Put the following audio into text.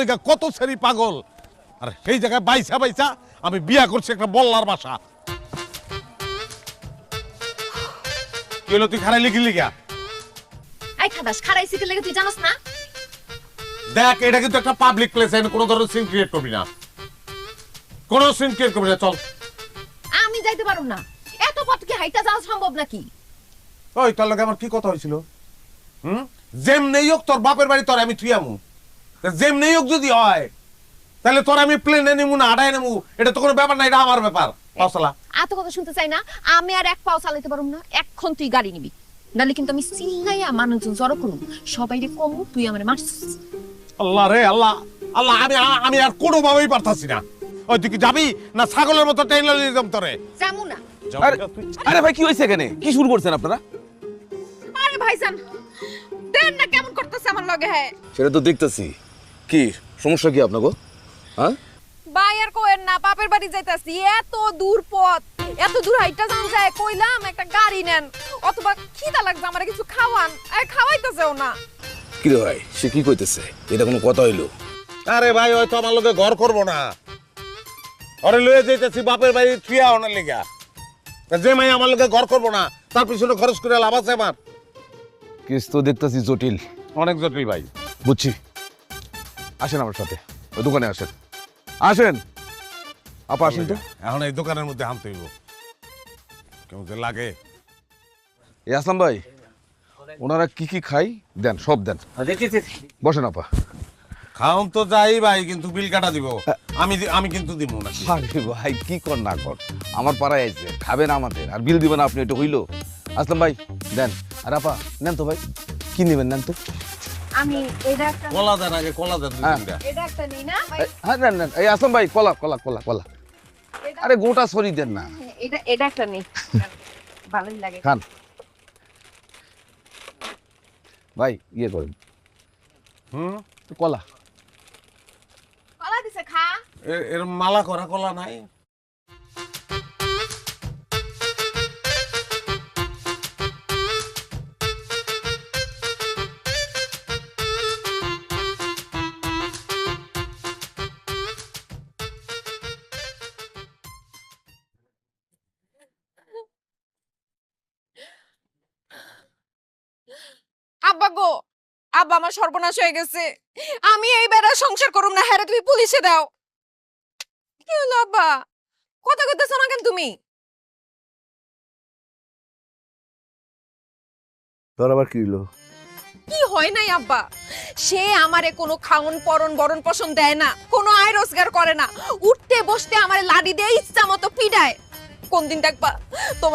লেগে কত সেরি পাগল, আর সেই জায়গায় বাইসা বাইসা আমি বিয়া করছি একটা বল্লার বাসা। কি হলো, তুই খারাই লিখি লিখা? আই খাদাস খারাইছি কে লাগে তুই জানোস না? দেখ, এটা কিন্তু একটা পাবলিক প্লেস, আমি কোনো ধরনের সিন ক্রিয়েট করবি না, কোনো সিন ক্রিয়েট করবি না। চল। আমি যাইতে পারুম না, এত পথ কি হাইটা যাওয়া সম্ভব নাকি? ওই তোর লগে আমার কি কথা হয়েছিল? যেমনেই হোক তোর বাপের বাড়ি তোর আমি থুয়ামু, যেমনেই হোক যদি হয় তাহলে তোর আমি প্লেনে নেমু না আড়াই নেমু, এটা তো কোনো ব্যাপার না, এটা আমার ব্যাপার। পাওসালা এত কথা শুনতে চাই না, আমি আর এক পাও চালাতে পারুম না। এখন তুই গাড়ি নিবি, নালে কিন্তু আমি চিল্লাইয়া মানুষজন জড়ো করুম, সবাইরে কমু তুই আমারে মারছিস। আল্লাহ রে আল্লাহ, আল্লাহ আমি আর কোনোভাবেই পারতাছি না। ওই তুই কি যাবি না ছাগলের মতো টেইলার দিতাম তোরে? যামু না। আরে ভাই কি হয়েছে এখানে? কি শুরু করছেন আপনারা? আরে ভাইজান দেন না কেমন করতেছে আমার লগে। হ্যাঁ সেটা তো দেখতেছি। কি সমস্যা কি আপনাকে? হ্যাঁ ভাই আর কোয়েন না, বাপের বাড়ি যাইতাছি, এত দূর পথ, এত দূর হাইটা যান যায়, কইলাম একটা গাড়ি নেন অথবা খিদা লাগছে আমারে কিছু খাওয়ান, আরে খাওয়াইতেছেও না। কি রে ভাই, সে কি কইতেছে? এটা কোনো কথা হইলো? আরে ভাই হয়তো আমার লগে ঘর করবো না, ঘরে লয়ে যাইতেছি বাপের বাড়ি থুয়া ওনার লেগা। যে মাই আমার লগে ঘর করবো না তার পিছনে খরচ করে লাভ আছে আমার? কেস তো দেখতেছি জটিল, অনেক জটিল ভাই। বুঝছি। আসেন আমার সাথে, ওই দোকানে আসেন। আসেন আপা, আসেন তো। এখন এই দোকানের মধ্যে হামতে হইব, কেমন যে লাগে। এই আসলাম ভাই, ওনারা কি কি খাই দেন, সব দেন। বসেন আপা। খাওন তো যাই ভাই, কিন্তু বিল কাটা দিব আমি কিন্তু দিব না। আরে ভাই কি কর না কর, আমার পাড়ায় আছে, খাবেন আমাদের আর বিল দিবেন আপনি, এটা হইলো? আসলাম ভাই দেন। আর আপা নেন তো ভাই, কি নেবেন নেন তো। আমি এটা একটা, কলা দেন আগে, কলা দেন দুই তিনটা। এটা একটা নেই না? হ্যাঁ নেন নেন। এই আসলাম ভাই, কলা কলা কলা কলা। আরে গোটা সরি দেন না। এটা একটা নেই, ভালোই লাগে। খান ভাই, ইয়ে করেন কলা। কলা দিছে খা। এর মালা করা কলা নাই? আব্বা গো, আব্বা আমার সর্বনাশ হয়ে গেছে, আমি এই বেড়া সংসার করুম না, হ্যাঁ তুমি পুলিশে দাও। কি হলো আব্বা, কথা কইতেছো না কেন তুমি? তোর আবার কি হলো? কি হয় নাই আব্বা, সে আমারে কোনো খাওন পরন বরণ পোষণ দেয় না, কোনো আয় রোজগার করে না, উঠতে বসতে আমারে লাডি দিয়ে ইচ্ছা মতো পিডায়। কোন দিন দেখবা তোমার